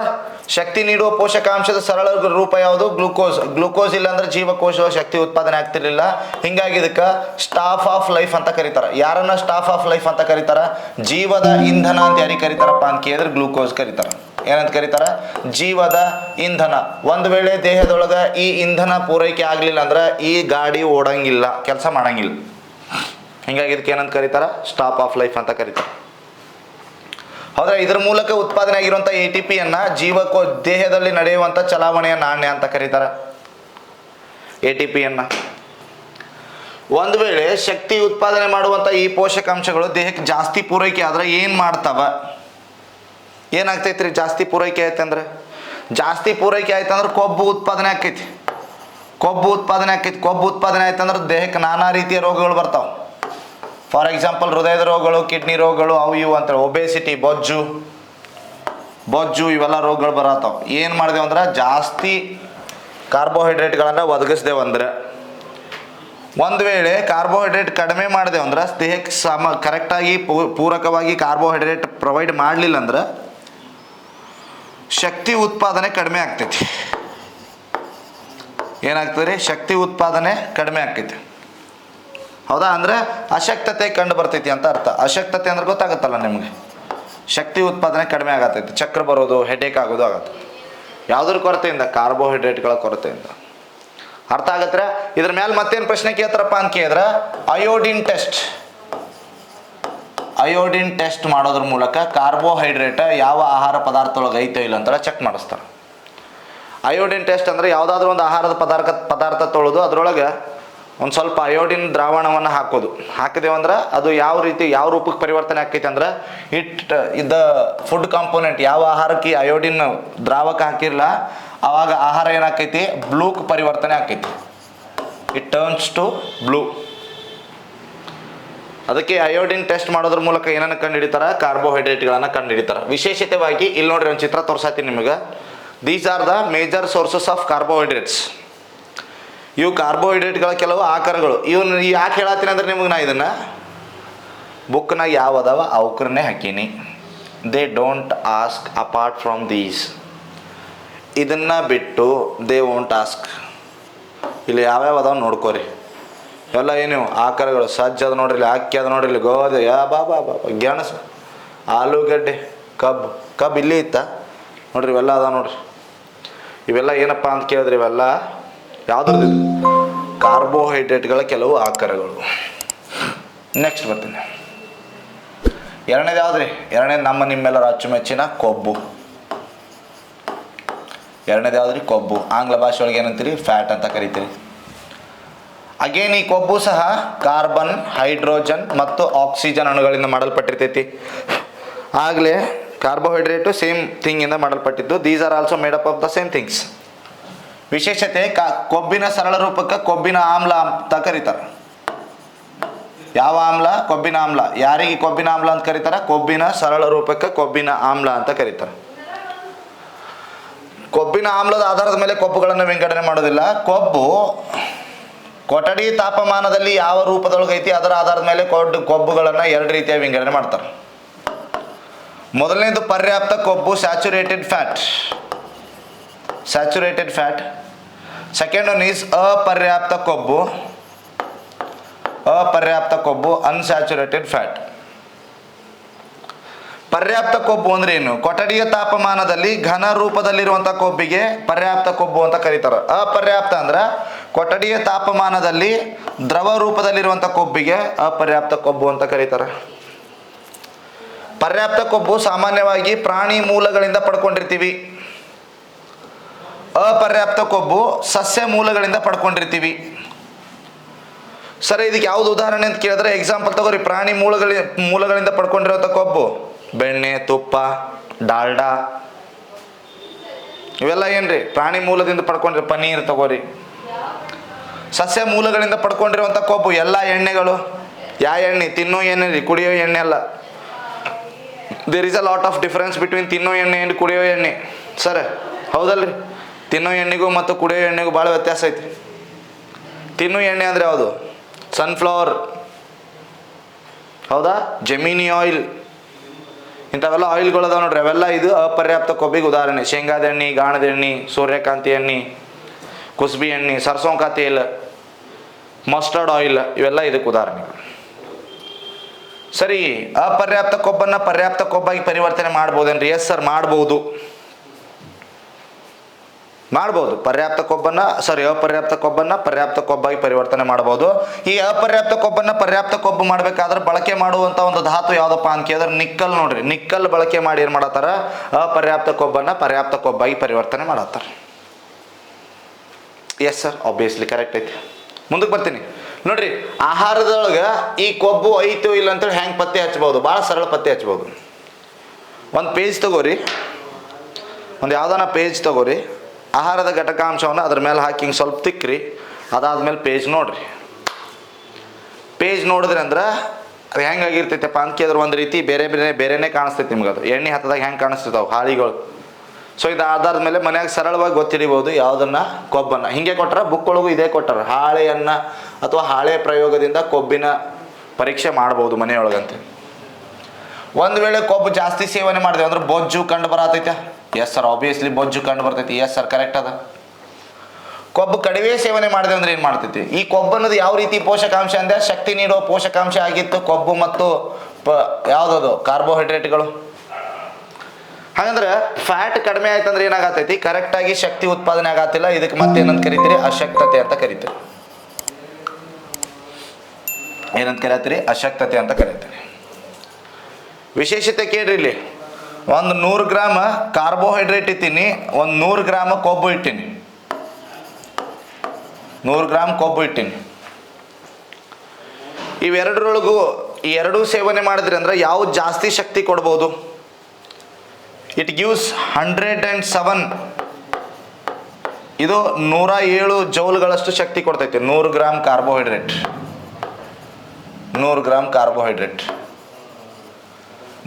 ಶಕ್ತಿ ನೀಡುವ ಪೋಷಕಾಂಶದ ಸರಳ ರೂಪ ಯಾವುದು? ಗ್ಲೂಕೋಸ್ ಇಲ್ಲ ಅಂದ್ರೆ ಜೀವಕೋಶ ಶಕ್ತಿ ಉತ್ಪಾದನೆ ಆಗ್ತಿರ್ಲಿಲ್ಲ. ಹಿಂಗಾಗಿ ಇದಕ್ಕೆ ಸ್ಟಾಫ್ ಆಫ್ ಲೈಫ್ ಅಂತ ಕರೀತಾರೆ. ಯಾರನ್ನ ಸ್ಟಾಫ್ ಆಫ್ ಲೈಫ್ ಅಂತ ಕರೀತಾರ? ಜೀವದ ಇಂಧನ ಅಂತ ಯಾರಿಗೆ ಕರೀತಾರಪ್ಪ ಅಂತ ಕೇಳಿದ್ರೆ ಗ್ಲೂಕೋಸ್ ಕರೀತಾರ. ಏನಂತ ಕರೀತಾರ? ಜೀವದ ಇಂಧನ. ಒಂದು ವೇಳೆ ದೇಹದೊಳಗೆ ಈ ಇಂಧನ ಪೂರೈಕೆ ಆಗಲಿಲ್ಲ ಅಂದ್ರೆ ಈ ಗಾಡಿ ಓಡಂಗಿಲ್ಲ, ಕೆಲಸ ಮಾಡಂಗಿಲ್ಲ. ಹಿಂಗಾಗಿ ಇದಕ್ಕೆ ಏನಂತ ಕರೀತಾರ? ಸ್ಟಾಪ್ ಆಫ್ ಲೈಫ್ ಅಂತ ಕರೀತಾರೆ. ಹೌದಾ? ಇದ್ರ ಮೂಲಕ ಉತ್ಪಾದನೆ ಆಗಿರುವಂಥ ATPಯನ್ನು ದೇಹದಲ್ಲಿ ನಡೆಯುವಂಥ ಚಲಾವಣೆಯ ನಾಣ್ಯ ಅಂತ ಕರೀತಾರೆ. ATPಯನ್ನು ಒಂದು ವೇಳೆ ಶಕ್ತಿ ಉತ್ಪಾದನೆ ಮಾಡುವಂಥ ಈ ಪೋಷಕಾಂಶಗಳು ದೇಹಕ್ಕೆ ಜಾಸ್ತಿ ಪೂರೈಕೆ ಆದ್ರೆ ಏನು ಮಾಡ್ತಾವ? ಏನಾಗ್ತೈತ್ರಿ? ಜಾಸ್ತಿ ಪೂರೈಕೆ ಆಯ್ತಂದ್ರೆ ಕೊಬ್ಬು ಉತ್ಪಾದನೆ ಆಕೈತಿ. ಕೊಬ್ಬು ಉತ್ಪಾದನೆ ಆಯ್ತಂದ್ರೆ ದೇಹಕ್ಕೆ ನಾನಾ ರೀತಿಯ ರೋಗಗಳು ಬರ್ತಾವೆ. ಫಾರ್ ಎಕ್ಸಾಂಪಲ್ ಹೃದಯದ ರೋಗಗಳು, ಕಿಡ್ನಿ ರೋಗಗಳು, ಅವು ಇವು ಅಂತೇಳಿ, ಒಬೇಸಿಟಿ, ಬೊಜ್ಜು ಇವೆಲ್ಲ ರೋಗಗಳು ಬರತ್ತಾವ. ಏನು ಮಾಡಿದೆವು ಅಂದ್ರೆ ಜಾಸ್ತಿ ಕಾರ್ಬೋಹೈಡ್ರೇಟ್ಗಳನ್ನು ಒದಗಿಸ್ದೇವು ಅಂದ್ರೆ. ಒಂದು ವೇಳೆ ಕಾರ್ಬೋಹೈಡ್ರೇಟ್ ಕಡಿಮೆ ಮಾಡಿದೆವು ಅಂದ್ರೆ ದೇಹಕ್ಕೆ ಕರೆಕ್ಟಾಗಿ ಪೂರಕವಾಗಿ ಕಾರ್ಬೋಹೈಡ್ರೇಟ್ ಪ್ರೊವೈಡ್ ಮಾಡಲಿಲ್ಲ ಅಂದ್ರೆ ಶಕ್ತಿ ಉತ್ಪಾದನೆ ಕಡಿಮೆ ಆಗ್ತೈತಿ. ಏನಾಗ್ತದೆ ರೀ? ಶಕ್ತಿ ಉತ್ಪಾದನೆ ಕಡಿಮೆ ಆಗ್ತೈತಿ. ಹೌದಾ? ಅಂದರೆ ಅಶಕ್ತತೆ ಕಂಡು ಬರ್ತೈತಿ ಅಂತ ಅರ್ಥ. ಅಶಕ್ತತೆ ಅಂದ್ರೆ ಗೊತ್ತಾಗುತ್ತಲ್ಲ ನಿಮಗೆ? ಶಕ್ತಿ ಉತ್ಪಾದನೆ ಕಡಿಮೆ ಆಗತ್ತೈತಿ, ಚಕ್ರ ಬರೋದು, ಹೆಡೇಕ್ ಆಗೋದು ಆಗತ್ತೆ. ಯಾವುದ್ರ ಕೊರತೆಯಿಂದ? ಕಾರ್ಬೋಹೈಡ್ರೇಟ್ಗಳ ಕೊರತೆಯಿಂದ. ಅರ್ಥ ಆಗತ್ತೆ? ಇದ್ರ ಮೇಲೆ ಮತ್ತೇನು ಪ್ರಶ್ನೆ ಕೇಳ್ತಾರಪ್ಪ ಅಂತ ಕೇಳಿದ್ರೆ ಅಯೋಡಿನ್ ಟೆಸ್ಟ್ ಮಾಡೋದ್ರ ಮೂಲಕ ಕಾರ್ಬೋಹೈಡ್ರೇಟ್ ಯಾವ ಆಹಾರ ಪದಾರ್ಥದೊಳಗೆ ಐತೋ ಇಲ್ಲ ಅಂತ ಚೆಕ್ ಮಾಡಿಸ್ತಾರೆ. ಅಯೋಡಿನ್ ಟೆಸ್ಟ್ ಅಂದರೆ ಯಾವುದಾದ್ರೂ ಒಂದು ಆಹಾರದ ಪದಾರ್ಥ ತೊಳೆದು ಅದರೊಳಗೆ ಒಂದು ಸ್ವಲ್ಪ ಅಯೋಡಿನ್ ದ್ರಾವಣವನ್ನು ಹಾಕಿದೇವಂದ್ರೆ ಅದು ಯಾವ ರೂಪಕ್ಕೆ ಪರಿವರ್ತನೆ ಆಕೈತಿ ಅಂದ್ರೆ ದ ಫುಡ್ ಕಾಂಪೋನೆಂಟ್, ಯಾವ ಆಹಾರಕ್ಕೆ ಅಯೋಡಿನ್ ದ್ರಾವಕ ಹಾಕಿರಲ್ಲ ಆವಾಗ ಆಹಾರ ಏನಾಕೈತಿ? ಬ್ಲೂಕ್ ಪರಿವರ್ತನೆ ಆಕೈತಿ. It turns to blue. ಅದಕ್ಕೆ ಅಯೋಡಿನ್ ಟೆಸ್ಟ್ ಮಾಡೋದ್ರ ಮೂಲಕ ಏನನ್ನು ಕಂಡುಹಿಡಿತಾರೆ? ಕಾರ್ಬೋಹೈಡ್ರೇಟ್ಗಳನ್ನು ಕಂಡುಹಿಡಿತಾರೆ. ವಿಶೇಷತೆವಾಗಿ ಇಲ್ಲಿ ನೋಡ್ರಿ, ಒಂದು ಚಿತ್ರ ತೋರ್ಸಾತೀನಿ ನಿಮಗೆ. These are the major sources of carbohydrates. ಇವು ಕಾರ್ಬೋಹೈಡ್ರೇಟ್ಗಳ ಕೆಲವು ಆಕಾರಗಳು. ಇವನು ಯಾಕೆ ಹೇಳತ್ತೀನಿ ಅಂದ್ರೆ ನಿಮಗೆ ನಾ ಇದನ್ನು ಬುಕ್ನಾಗ ಯಾವ ಅದಾವ ಅವಕ್ರನ್ನೇ ಹಾಕೀನಿ. They don't ask apart from these. ಇದನ್ನು ಬಿಟ್ಟು ದೇ ವೋಂಟ್ ಆಸ್ಕ್. ಇಲ್ಲಿ ಯಾವ್ಯಾವ ಅದಾವ ನೋಡ್ಕೋರಿ. ಎಲ್ಲ ಏನು ಆಕಾರಗಳು? ಸಜ್ಜ ಅದ ನೋಡ್ರಿ, ಇಲ್ಲಿ ಅಕ್ಕಿ ಅದ ನೋಡ್ರಿ, ಇಲ್ಲಿ ಗೋಧಿ, ಬಾಬಾ ಗೆಣಸು, ಆಲೂಗಡ್ಡೆ, ಕಬ್ಬು ಇಲ್ಲಿ ಇತ್ತ ನೋಡ್ರಿ, ಇವೆಲ್ಲ ಅದಾವ ನೋಡ್ರಿ. ಇವೆಲ್ಲ ಏನಪ್ಪ ಅಂತ ಕೇಳಿದ್ರಿ? ಇವೆಲ್ಲ ಯಾವುದ್ರದ್ದು? ಕಾರ್ಬೋಹೈಡ್ರೇಟ್ಗಳ ಕೆಲವು ಆಕಾರಗಳು. ನೆಕ್ಸ್ಟ್ ಬರ್ತೀನಿ. ಎರಡನೇದು ಯಾವ್ದು ರೀ? ಎರಡನೇದು ನಮ್ಮ ನಿಮ್ಮೆಲ್ಲರ ಅಚ್ಚುಮೆಚ್ಚಿನ ಕೊಬ್ಬು. ಎರಡನೇದು ಯಾವ್ದು ರೀ? ಕೊಬ್ಬು. ಆಂಗ್ಲ ಭಾಷೆ ಒಳಗೆ ಏನಂತೀರಿ? ಫ್ಯಾಟ್ ಅಂತ ಕರಿತೀರಿ. ಅಗೇನ್ ಈ ಕೊಬ್ಬು ಸಹ ಕಾರ್ಬನ್, ಹೈಡ್ರೋಜನ್ ಮತ್ತು ಆಕ್ಸಿಜನ್ ಅಣುಗಳಿಂದ ಮಾಡಲ್ಪಟ್ಟಿರ್ತೈತಿ. ಆಗಲೇ ಕಾರ್ಬೋಹೈಡ್ರೇಟು ಸೇಮ್ ಥಿಂಗಿಂದ ಮಾಡಲ್ಪಟ್ಟಿದ್ದು. These are also made up of the same things. ವಿಶೇಷತೆ ಕೊಬ್ಬಿನ ಸರಳ ರೂಪಕ್ಕೆ ಕೊಬ್ಬಿನ ಆಮ್ಲ ಅಂತ ಕರೀತಾರೆ. ಯಾವ ಆಮ್ಲ? ಕೊಬ್ಬಿನ ಆಮ್ಲ. ಯಾರಿಗೆ ಕೊಬ್ಬಿನ ಆಮ್ಲ ಅಂತ ಕರೀತಾರೆ? ಕೊಬ್ಬಿನ ಸರಳ ರೂಪಕ್ಕೆ ಕೊಬ್ಬಿನ ಆಮ್ಲ ಅಂತ ಕರೀತಾರೆ. ಕೊಬ್ಬಿನ ಆಮ್ಲದ ಆಧಾರದ ಮೇಲೆ ಕೊಬ್ಬುಗಳನ್ನು ವಿಂಗಡಣೆ ಮಾಡೋದಿಲ್ಲ. ಕೊಬ್ಬು ಕೊಠಡಿ ತಾಪಮಾನದಲ್ಲಿ ಯಾವ ರೂಪದೊಳಗೈತಿ ಅದರ ಆಧಾರದ ಮೇಲೆ ಕೊಬ್ಬುಗಳನ್ನು ಎರಡು ರೀತಿಯ ವಿಂಗಡಣೆ ಮಾಡ್ತಾರೆ. ಮೊದಲನೇದು ಪರ್ಯಾಪ್ತ ಕೊಬ್ಬು, saturated fat. Saturated fat. Second one is ಅಪರ್ಯಾಪ್ತ ಕೊಬ್ಬು. ಅಪರ್ಯಾಪ್ತ ಕೊಬ್ಬು, ಅನ್ಸ್ಯಾಚುರೇಟೆಡ್ ಫ್ಯಾಟ್. ಪರ್ಯಾಪ್ತ ಕೊಬ್ಬು ಅಂದ್ರೆ ಏನು? ಕೊಠಡಿಯ ತಾಪಮಾನದಲ್ಲಿ ಘನ ರೂಪದಲ್ಲಿರುವಂಥ ಕೊಬ್ಬಿಗೆ ಪರ್ಯಾಪ್ತ ಕೊಬ್ಬು ಅಂತ ಕರೀತಾರೆ. ಅಪರ್ಯಾಪ್ತ ಅಂದ್ರೆ ಕೊಠಡಿಯ ತಾಪಮಾನದಲ್ಲಿ ದ್ರವ ರೂಪದಲ್ಲಿರುವಂಥ ಕೊಬ್ಬಿಗೆ ಅಪರ್ಯಾಪ್ತ ಕೊಬ್ಬು ಅಂತ ಕರೀತಾರೆ. ಪರ್ಯಾಪ್ತ ಕೊಬ್ಬು ಸಾಮಾನ್ಯವಾಗಿ ಪ್ರಾಣಿ ಮೂಲಗಳಿಂದ ಪಡ್ಕೊಂಡಿರ್ತೀವಿ. ಅಪರ್ಯಾಪ್ತ ಕೊಬ್ಬು ಸಸ್ಯ ಮೂಲಗಳಿಂದ ಪಡ್ಕೊಂಡಿರ್ತೀವಿ. ಸರಿ, ಇದಕ್ಕೆ ಯಾವ್ದು ಉದಾಹರಣೆ ಅಂತ ಕೇಳಿದ್ರೆ ಎಕ್ಸಾಂಪಲ್ ತಗೋರಿ. ಪ್ರಾಣಿ ಮೂಲಗಳಿಂದ ಪಡ್ಕೊಂಡಿರೋಂಥ ಕೊಬ್ಬು ಬೆಣ್ಣೆ, ತುಪ್ಪ, ಡಾಲ್ಡಾ ಇವೆಲ್ಲ ಏನ್ರಿ? ಪ್ರಾಣಿ ಮೂಲದಿಂದ ಪಡ್ಕೊಂಡಿರೋ ಪನೀರ್ ತಗೋರಿ. ಸಸ್ಯ ಮೂಲಗಳಿಂದ ಪಡ್ಕೊಂಡಿರುವಂಥ ಕೊಬ್ಬು ಎಲ್ಲ ಎಣ್ಣೆಗಳು. ಯಾವ ಎಣ್ಣೆ? ತಿನ್ನೋ ಎಣ್ಣೆ ರೀ, ಕುಡಿಯೋ ಎಣ್ಣೆ ಅಲ್ಲ. There is a lot of difference between ತಿನ್ನೋ ಎಣ್ಣೆ ಆ್ಯಂಡ್ ಕುಡಿಯೋ ಎಣ್ಣೆ. ಸರ್ ಹೌದಲ್ರಿ? ತಿನ್ನೋ ಎಣ್ಣೆಗೂ ಮತ್ತು ಕುಡಿಯೋ ಎಣ್ಣೆಗೂ ಭಾಳ ವ್ಯತ್ಯಾಸ ಐತಿ. ತಿನ್ನೋ ಎಣ್ಣೆ ಅಂದರೆ ಯಾವುದು? ಸನ್ಫ್ಲವರ್, ಹೌದಾ? ಜೆಮಿನಿ ಆಯಿಲ್, ಇಂಥವೆಲ್ಲ ಆಯಿಲ್ಗಳದಾವ ನೋಡ್ರಿ. ಅವೆಲ್ಲ ಇದು ಅಪರ್ಯಾಪ್ತ ಕೊಬ್ಬಿಗೆ ಉದಾಹರಣೆ. ಶೇಂಗಾದ ಎಣ್ಣೆ, ಗಾಣದ ಎಣ್ಣೆ, ಸೂರ್ಯಕಾಂತಿ ಎಣ್ಣೆ, ಕುಸ್ಬಿ ಎಣ್ಣೆ, ಸರ್ಸೋಂಕಾ ತೇಲ್, ಮಸ್ಟರ್ಡ್ ಆಯಿಲ್ ಇವೆಲ್ಲ ಇದಕ್ಕೆ ಉದಾಹರಣೆಗಳು. ಸರಿ, ಅಪರ್ಯಾಪ್ತ ಕೊಬ್ಬನ್ನು ಪರ್ಯಾಪ್ತ ಕೊಬ್ಬಾಗಿ ಪರಿವರ್ತನೆ ಮಾಡ್ಬೋದೇನ್ರಿ? ಎಸ್ ಸರ್, ಮಾಡ್ಬೋದು. ಅಪರ್ಯಾಪ್ತ ಕೊಬ್ಬನ್ನು ಪರ್ಯಾಪ್ತ ಕೊಬ್ಬಾಗಿ ಪರಿವರ್ತನೆ ಮಾಡಬಹುದು. ಈ ಅಪರ್ಯಾಪ್ತ ಕೊಬ್ಬನ್ನು ಪರ್ಯಾಪ್ತ ಕೊಬ್ಬು ಮಾಡಬೇಕಾದ್ರೆ ಬಳಕೆ ಮಾಡುವಂಥ ಒಂದು ಧಾತು ಯಾವುದಪ್ಪ ಅಂತ ಕೇಳಿದ್ರೆ ನಿಕ್ಕಲ್ ನೋಡ್ರಿ. ನಿಕ್ಕಲ್ ಬಳಕೆ ಮಾಡಿ ಏನು ಮಾಡತ್ತಾರ? ಅಪರ್ಯಾಪ್ತ ಕೊಬ್ಬನ್ನು ಪರ್ಯಾಪ್ತ ಕೊಬ್ಬಾಗಿ ಪರಿವರ್ತನೆ ಮಾಡತ್ತಾರ. ಎಸ್ ಸರ್, ಆಬ್ವಿಯಸ್ಲಿ ಕರೆಕ್ಟ್ ಐತಿ. ಮುಂದಕ್ಕೆ ಬರ್ತೀನಿ ನೋಡ್ರಿ. ಆಹಾರದೊಳಗೆ ಈ ಕೊಬ್ಬು ಐತೋ ಇಲ್ಲ ಅಂತೇಳಿ ಹೆಂಗೆ ಪತ್ತೆ ಹಚ್ಬೋದು? ಭಾಳ ಸರಳ ಪತ್ತೆ ಹಚ್ಬೋದು. ಒಂದು ಪೇಜ್ ತಗೋರಿ, ಒಂದು ಯಾವ್ದಾನ ಪೇಜ್ ತಗೋರಿ. ಆಹಾರದ ಘಟಕಾಂಶವನ್ನು ಅದ್ರ ಮೇಲೆ ಹಾಕಿ ಹಿಂಗೆ ಸ್ವಲ್ಪ ತಿಕ್ಕ್ರಿ. ಅದಾದ್ಮೇಲೆ ಪೇಜ್ ನೋಡ್ರಿ. ಪೇಜ್ ನೋಡಿದ್ರಿ ಅಂದ್ರೆ ಅದು ಹೆಂಗಾಗಿರ್ತೈತಪ್ಪ ಅಂತ ಕೇಳಿದ್ರೆ ಒಂದು ರೀತಿ ಬೇರೆನೇ ಕಾಣಿಸ್ತೈತಿ ನಿಮ್ಗೆ. ಅದು ಎಣ್ಣೆ ಹತ್ತದಾಗ ಹೆಂಗೆ ಕಾಣಿಸ್ತಿರ್ತಾವೆ ಹಾಳಿಗಳು. ಸೊ ಇದು ಆಧಾರದ ಮೇಲೆ ಮನ್ಯಾಗ ಸರಳವಾಗಿ ಗೊತ್ತಿಡಿಬೋದು ಯಾವುದನ್ನು? ಕೊಬ್ಬನ್ನು. ಹಿಂಗೆ ಕೊಟ್ಟಾರ, ಬುಕ್ ಒಳಗೂ ಇದೇ ಕೊಟ್ಟಾರ. ಹಾಳೆಯನ್ನು ಅಥವಾ ಹಾಳೆ ಪ್ರಯೋಗದಿಂದ ಕೊಬ್ಬಿನ ಪರೀಕ್ಷೆ ಮಾಡ್ಬೋದು ಮನೆಯೊಳಗಂತೆ. ಒಂದು ವೇಳೆ ಕೊಬ್ಬು ಜಾಸ್ತಿ ಸೇವನೆ ಮಾಡಿದೆ ಅಂದ್ರೆ ಬೊಜ್ಜು ಕಂಡು ಬರತೈತೆ. ಎಸ್ ಸರ್, ಆಬ್ವಿಯಸ್ಲಿ ಬೊಜ್ಜು ಕಂಡು ಬರ್ತೈತಿ. ಎಸ್ ಸರ್, ಕರೆಕ್ಟ್ ಅದ. ಕೊಬ್ಬು ಕಡಿಮೆ ಸೇವನೆ ಮಾಡಿದೆ ಅಂದ್ರೆ ಏನು ಮಾಡ್ತೈತಿ? ಈ ಕೊಬ್ಬು ಅನ್ನೋದು ಯಾವ ರೀತಿ ಪೋಷಕಾಂಶ ಅಂದರೆ ಶಕ್ತಿ ನೀಡುವ ಪೋಷಕಾಂಶ ಆಗಿತ್ತು ಕೊಬ್ಬು ಮತ್ತು ಯಾವುದದು? ಕಾರ್ಬೋಹೈಡ್ರೇಟ್ಗಳು. ಹಾಗಂದ್ರೆ ಫ್ಯಾಟ್ ಕಡಿಮೆ ಆಯ್ತಂದ್ರೆ ಏನಾಗತೈತಿ? ಕರೆಕ್ಟಾಗಿ ಶಕ್ತಿ ಉತ್ಪಾದನೆ ಆಗತ್ತಿಲ್ಲ. ಇದಕ್ಕೆ ಮತ್ತೆ ಏನಂತ ಕರಿತೀರಿ? ಅಶಕ್ತತೆ ಅಂತ ಕರಿತೀರಿ. ಏನಂತ ಕರೀತೀರಿ? ಅಶಕ್ತತೆ ಅಂತ ಕರೀತೀರಿ. ವಿಶೇಷತೆ ಕೇಳ್ರಿ ಇಲ್ಲಿ. ಒಂದು 100 ಗ್ರಾಮ್ ಕಾರ್ಬೋಹೈಡ್ರೇಟ್ ಇಟ್ಟೀನಿ, ಒಂದು 100 ಗ್ರಾಮ್ ಕೊಬ್ಬು ಇಟ್ಟೀನಿ. 100 ಗ್ರಾಮ್ ಕೊಬ್ಬು ಇಟ್ಟೀನಿ. ಇವೆರಡರೊಳಗೂ ಈ ಎರಡೂ ಸೇವನೆ ಮಾಡಿದ್ರಿ ಅಂದ್ರೆ ಯಾವ್ದು ಜಾಸ್ತಿ ಶಕ್ತಿ ಕೊಡ್ಬೋದು? It gives 107. ಇದು 107 ಜೌಲ್ಗಳಷ್ಟು ಶಕ್ತಿ ಕೊಡ್ತೈತಿ. 100 gram carbohydrate. 100 gram carbohydrate.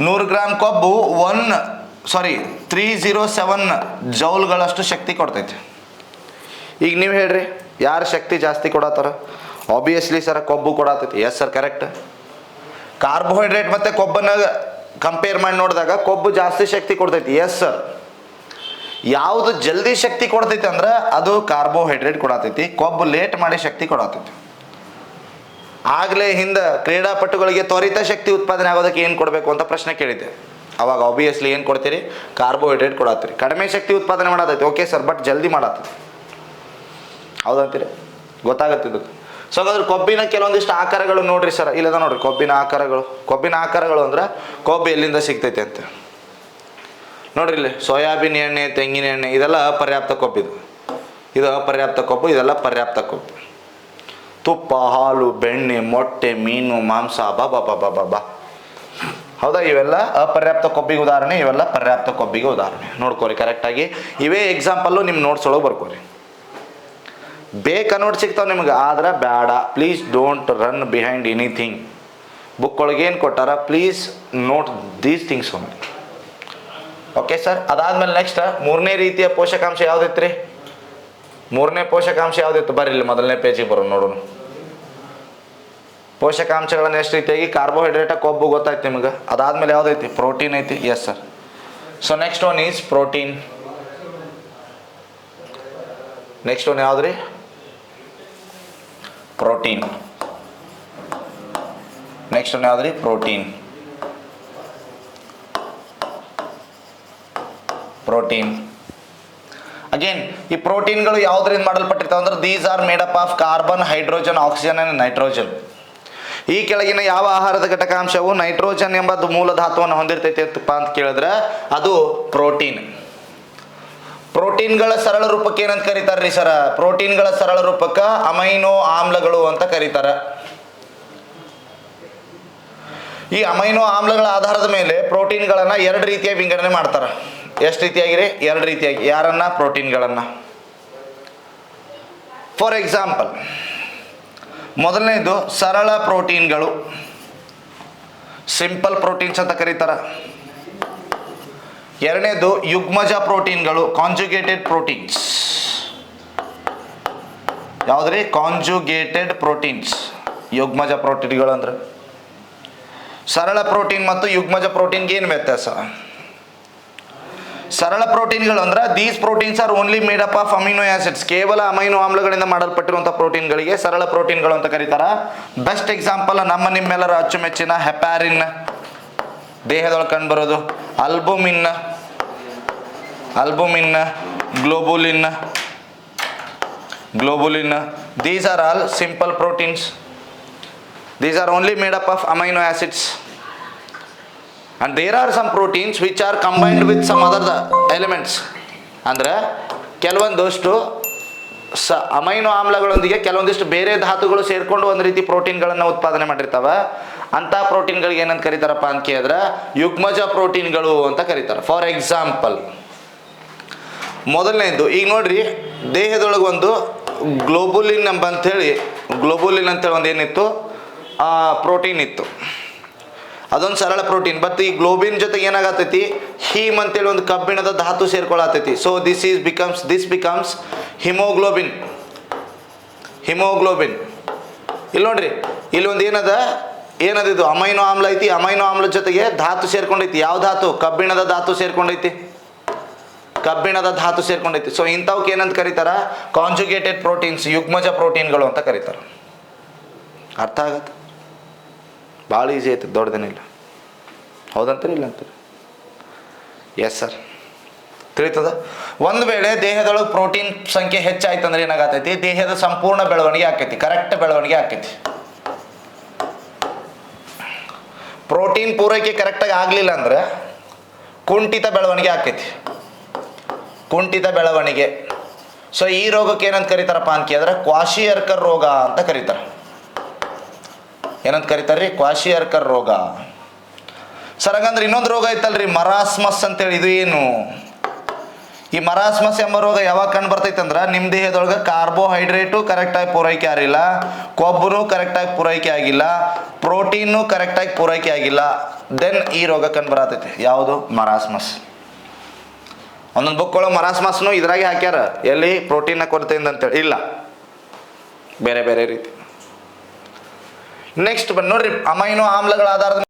100 gram ಕೊಬ್ಬು 307 ಜೌಲ್ಗಳಷ್ಟು ಶಕ್ತಿ ಕೊಡ್ತೈತಿ. ಈಗ ನೀವು ಹೇಳ್ರಿ, ಯಾರು ಶಕ್ತಿ ಜಾಸ್ತಿ ಕೊಡತ್ತಾರ? ಆಬ್ವಿಯಸ್ಲಿ ಸರ್, ಕೊಬ್ಬು ಕೊಡತೈತಿ. Yes sir, correct. ಕಾರ್ಬೋಹೈಡ್ರೇಟ್ ಮತ್ತು ಕೊಬ್ಬನ್ನು ಕಂಪೇರ್ ಮಾಡಿ ನೋಡಿದಾಗ ಕೊಬ್ಬು ಜಾಸ್ತಿ ಶಕ್ತಿ ಕೊಡ್ತೈತಿ. Yes sir. ಯಾವುದು ಜಲ್ದಿ ಶಕ್ತಿ ಕೊಡ್ತೈತಿ ಅಂದ್ರೆ ಅದು ಕಾರ್ಬೋಹೈಡ್ರೇಟ್ ಕೊಡತೈತಿ. ಕೊಬ್ಬು ಲೇಟ್ ಮಾಡಿ ಶಕ್ತಿ ಕೊಡತೈತಿ. ಆಗಲೇ ಹಿಂದೆ ಕ್ರೀಡಾಪಟುಗಳಿಗೆ ತ್ವರಿತ ಶಕ್ತಿ ಉತ್ಪಾದನೆ ಆಗೋದಕ್ಕೆ ಏನು ಕೊಡಬೇಕು ಅಂತ ಪ್ರಶ್ನೆ ಕೇಳಿದ್ದೆ. ಅವಾಗ ಆಬ್ವಿಯಸ್ಲಿ ಏನು ಕೊಡ್ತೀರಿ? ಕಾರ್ಬೋಹೈಡ್ರೇಟ್ ಕೊಡತ್ತೀರಿ. ಕಡಿಮೆ ಶಕ್ತಿ ಉತ್ಪಾದನೆ ಮಾಡತೈತಿ, ಓಕೆ ಸರ್, ಬಟ್ ಜಲ್ದಿ ಮಾಡತ್ತೈತಿ. ಹೌದಂತೀರಿ? ಗೊತ್ತಾಗತ್ತಿದ್ದು ಸೊ ಹಾಗಾದ್ರೆ ಕೊಬ್ಬಿನ ಕೆಲವೊಂದಿಷ್ಟು ಆಕಾರಗಳು ನೋಡ್ರಿ ಸರ್, ಇಲ್ಲದ ನೋಡ್ರಿ ಕೊಬ್ಬಿನ ಆಕಾರಗಳು ಅಂದ್ರೆ ಕೊಬ್ಬು ಎಲ್ಲಿಂದ ಸಿಗ್ತೈತೆ ಅಂತ ನೋಡ್ರಿ. ಇಲ್ಲಿ ಸೋಯಾಬೀನ್ ಎಣ್ಣೆ, ತೆಂಗಿನ ಎಣ್ಣೆ ಇದೆಲ್ಲ ಅಪರ್ಯಾಪ್ತ ಕೊಬ್ಬಿದು, ಇದು ಅಪರ್ಯಾಪ್ತ ಕೊಬ್ಬು, ಇದೆಲ್ಲ ಪರ್ಯಾಪ್ತ ಕೊಬ್ಬು. ತುಪ್ಪ, ಹಾಲು, ಬೆಣ್ಣೆ, ಮೊಟ್ಟೆ, ಮೀನು, ಮಾಂಸ, ಬಾ ಹೌದಾ, ಇವೆಲ್ಲ ಅಪರ್ಯಾಪ್ತ ಕೊಬ್ಬಿಗೆ ಉದಾಹರಣೆ, ಇವೆಲ್ಲ ಪರ್ಯಾಪ್ತ ಕೊಬ್ಬಿಗೆ ಉದಾಹರಣೆ. ನೋಡ್ಕೋರಿ ಕರೆಕ್ಟಾಗಿ, ಇವೇ ಎಕ್ಸಾಂಪಲ್ಲು ನಿಮ್ಮ ನೋಟ್ಸ್ ಒಳಗೆ ಬರ್ಕೋರಿ. ಬೇಕಾ ನೋಟ್ ಸಿಗ್ತಾವೆ ನಿಮ್ಗೆ, ಆದ್ರೆ ಬೇಡ, please don't run behind anything. Book ಒಳಗೆ ಏನು ಕೊಟ್ಟಾರ, ಪ್ಲೀಸ್ ನೋಟ್ ದೀಸ್ ಥಿಂಗ್ಸ್ ಒಮ್ಮೆ. Okay sir. ಅದಾದ್ಮೇಲೆ ನೆಕ್ಸ್ಟ್ ಮೂರನೇ ರೀತಿಯ ಪೋಷಕಾಂಶ ಯಾವುದಿತ್ತು ರೀ? ಮೂರನೇ ಪೋಷಕಾಂಶ ಯಾವುದಿತ್ತು? ಬರ್ರಿ ಇಲ್ಲಿ ಮೊದಲನೇ ಪೇಜಿಗೆ ಬರೋಣ ನೋಡೋಣ. ಪೋಷಕಾಂಶಗಳನ್ನು ಎಷ್ಟು ರೀತಿಯಾಗಿ, ಕಾರ್ಬೋಹೈಡ್ರೇಟ, ಕೊಬ್ಬು ಗೊತ್ತಾಯ್ತು ನಿಮಗೆ. ಅದಾದ್ಮೇಲೆ ಯಾವುದೈತಿ? ಪ್ರೋಟೀನ್ ಐತಿ. Yes sir. So next one is protein. Next one ಯಾವ್ದು ರೀ? ಪ್ರೋಟೀನ್. ನೆಕ್ಸ್ಟ್ ಒನ್ ಯಾವ್ದು ರೀ? ಪ್ರೋಟೀನ್. ಅಗೇನ್ ಈ ಪ್ರೋಟೀನ್ಗಳು ಯಾವುದರಿಂದ ಮಾಡಲ್ಪಟ್ಟಿರ್ತಾವೆ ಅಂದ್ರೆ these are made up of carbon, hydrogen, oxygen and nitrogen. ಈ ಕೆಳಗಿನ ಯಾವ ಆಹಾರದ ಘಟಕಾಂಶವು ನೈಟ್ರೋಜನ್ ಎಂಬ ಮೂಲ ಧಾತುವನ್ನು ಹೊಂದಿರ್ತೈತೆಪ್ಪ ಅಂತ ಕೇಳಿದ್ರೆ ಅದು ಪ್ರೋಟೀನ್. ಪ್ರೋಟೀನ್ಗಳ ಸರಳ ರೂಪಕ್ಕೆ ಏನಂತ ಕರೀತಾರ್ರಿ ಸರ? ಪ್ರೋಟೀನ್ಗಳ ಸರಳ ರೂಪಕ್ಕೆ ಅಮೈನೋ ಆಮ್ಲಗಳು ಅಂತ ಕರೀತಾರೆ. ಈ ಅಮೈನೋ ಆಮ್ಲಗಳ ಆಧಾರದ ಮೇಲೆ ಪ್ರೋಟೀನ್ಗಳನ್ನು ಎರಡು ರೀತಿಯ ವಿಂಗಡಣೆ ಮಾಡ್ತಾರೆ. ಎಷ್ಟು ರೀತಿಯಾಗಿರಿ? ಎರಡು ರೀತಿಯಾಗಿ. ಯಾರನ್ನ? ಪ್ರೋಟೀನ್ಗಳನ್ನು. ಫಾರ್ ಎಕ್ಸಾಂಪಲ್, ಮೊದಲನೇದು ಸರಳ ಪ್ರೋಟೀನ್ಗಳು, ಸಿಂಪಲ್ ಪ್ರೋಟೀನ್ಸ್ ಅಂತ ಕರೀತಾರೆ. ಎರಡನೇದು ಯುಗ್ಮಜ ಪ್ರೋಟೀನ್ಗಳು, ಕಾಂಜುಗೇಟೆಡ್ ಪ್ರೋಟೀನ್ಸ್. ಯಾವುದ್ರಿ? Conjugated proteins. ಯುಗ್ಮಜ ಪ್ರೋಟೀನ್ಗಳು ಅಂದ್ರೆ ಸರಳ ಪ್ರೋಟೀನ್ ಮತ್ತು ಯುಗ್ಮಜ ಪ್ರೋಟೀನ್ಗೆ ಏನು ವ್ಯತ್ಯಾಸ? ಸರಳ ಪ್ರೋಟೀನ್ಗಳು ಅಂದ್ರೆ these proteins are only made up of amino acids. ಕೇವಲ ಅಮೈನೋ ಆಮ್ಲಗಳಿಂದ ಮಾಡಲ್ಪಟ್ಟಿರುವಂತಹ ಪ್ರೋಟೀನ್ಗಳಿಗೆ ಸರಳ ಪ್ರೋಟೀನ್ಗಳು ಅಂತ ಕರೀತಾರ. ಬೆಸ್ಟ್ ಎಕ್ಸಾಂಪಲ್ ನಿಮ್ಮೆಲ್ಲರ ಅಚ್ಚುಮೆಚ್ಚಿನ ಹೆಪಾರಿನ್, ದೇಹದೊಳಗೆ ಕಂಡು ಬರೋದು. Albumin, globulin. These are all simple proteins. These are only made up of amino acids. And there are some proteins which are combined with some other elements. ಅಂದ್ರೆ ಕೆಲವೊಂದಷ್ಟು ಅಮೈನೋ ಆಮ್ಲಗಳೊಂದಿಗೆ ಕೆಲವೊಂದಿಷ್ಟು ಬೇರೆ ಧಾತುಗಳು ಸೇರಿಕೊಂಡು ಒಂದು ರೀತಿ ಪ್ರೋಟೀನ್ಗಳನ್ನು ಉತ್ಪಾದನೆ ಮಾಡಿರ್ತಾವೆ. ಅಂಥ ಪ್ರೋಟೀನ್ಗಳಿಗೆ ಏನಂತ ಕರೀತಾರಪ್ಪ ಅಂತ ಕೇಳಿದ್ರೆ ಯುಗ್ಮಜ ಪ್ರೋಟೀನ್ಗಳು ಅಂತ ಕರೀತಾರೆ. ಫಾರ್ ಎಕ್ಸಾಂಪಲ್, ಮೊದಲನೇದು ಈಗ ನೋಡ್ರಿ, ದೇಹದೊಳಗೆ ಒಂದು ಗ್ಲೋಬುಲಿನ್ ಅಂತೇಳಿ ಒಂದು ಏನಿತ್ತು, ಪ್ರೋಟೀನ್ ಇತ್ತು. ಅದೊಂದು ಸರಳ ಪ್ರೋಟೀನ್. ಬಟ್ ಈ ಗ್ಲೋಬಿನ್ ಜೊತೆಗೆ ಏನಾಗತ್ತೈತಿ, ಹೀಮ್ ಅಂತೇಳಿ ಒಂದು ಕಬ್ಬಿಣದ ಧಾತು ಸೇರ್ಕೊಳತೈತಿ. So this becomes haemoglobin. ಇಲ್ಲಿ ನೋಡ್ರಿ, ಇಲ್ಲಿ ಒಂದು ಏನದಿದು ಅಮೈನೋ ಆಮ್ಲ ಐತಿ. ಅಮೈನೋ ಆಮ್ಲ ಜೊತೆಗೆ ಧಾತು ಸೇರ್ಕೊಂಡೈತಿ. ಯಾವ ಧಾತು? ಕಬ್ಬಿಣದ ಧಾತು ಸೇರ್ಕೊಂಡೈತಿ. ಸೊ ಇಂಥವಕ್ಕೆ ಏನಂತ ಕರೀತಾರ? ಕಾಂಜುಗೇಟೆಡ್ ಪ್ರೋಟೀನ್ಸ್, ಯುಗ್ಮಜ ಪ್ರೋಟೀನ್ಗಳು ಅಂತ ಕರೀತಾರೆ. ಅರ್ಥ ಆಗತ್ತೆ? ಭಾಳ ಈಸಿ ಐತೆ, ದೊಡ್ಡದೇನಿಲ್ಲ. ಹೌದಂತೀರಿ? ಇಲ್ಲ ಅಂತೀರಿ? ಎಸ್ ಸರ್, ತಿಳಿತದ. ಒಂದು ವೇಳೆ ದೇಹದೊಳಗೆ ಪ್ರೋಟೀನ್ ಸಂಖ್ಯೆ ಹೆಚ್ಚಾಯ್ತಂದ್ರೆ ಏನಾಗತೈತಿ? ದೇಹದ ಸಂಪೂರ್ಣ ಬೆಳವಣಿಗೆ ಆಕೈತಿ, ಕರೆಕ್ಟ್ ಬೆಳವಣಿಗೆ ಆಕೈತಿ. ಪ್ರೋಟೀನ್ ಪೂರೈಕೆ ಕರೆಕ್ಟಾಗಿ ಆಗಲಿಲ್ಲ ಅಂದ್ರೆ ಕುಂಠಿತ ಬೆಳವಣಿಗೆ ಆಕೈತಿ. ಸೊ ಈ ರೋಗಕ್ಕೆ ಏನಂತ ಕರೀತಾರಪ್ಪ ಅಂತ ಕೇಳಿದ್ರೆ ಕ್ವಾಶಿಯರ್ಕರ್ ರೋಗ ಅಂತ ಕರೀತಾರೆ. ಏನಂತ ಕರೀತಾರ್ರಿ? ಕ್ವಾಶಿಯರ್ಕರ್ ರೋಗ. ಸರ್ ಹಾಗಂದ್ರೆ ಇನ್ನೊಂದು ರೋಗ ಐತಲ್ರಿ, ಮರಾಸ್ಮಸ್ ಅಂತೇಳಿ. ಇದು ಏನು? ಈ ಮರಾಸ್ಮಸ್ ಎಂಬ ರೋಗ ಯಾವಾಗ ಕಂಡು ಬರ್ತೈತೆ ಅಂದ್ರೆ ನಿಮ್ಮ ದೇಹದೊಳಗೆ ಕಾರ್ಬೋಹೈಡ್ರೇಟು ಕರೆಕ್ಟಾಗಿ ಪೂರೈಕೆ ಆಗಿಲ್ಲ, ಕೊಬ್ಬು ಕರೆಕ್ಟಾಗಿ ಪೂರೈಕೆ ಆಗಿಲ್ಲ, ಪ್ರೋಟೀನು ಕರೆಕ್ಟಾಗಿ ಪೂರೈಕೆ ಆಗಿಲ್ಲ. ದೆನ್ ಈ ರೋಗ ಕಂಡು ಬರತೈತಿ. ಯಾವುದು? ಮರಾಸ್ಮಸ್. ಒಂದೊಂದು ಬುಕ್ ಒಳಗೆ ಮರಾಸ್ಮಸ್ನು ಇದ್ರಾಗೆ ಹಾಕ್ಯಾರ, ಎಲ್ಲಿ ಪ್ರೋಟೀನ್ನ ಕೊರತೆಯಿಂದ ಅಂತೇಳಿ. ಇಲ್ಲ, ಬೇರೆ ಬೇರೆ ರೀತಿ. ನೆಕ್ಸ್ಟ್ ನೋಡ್ರಿ, ಅಮೈನೋ ಆಮ್ಲಗಳ ಆಧಾರದ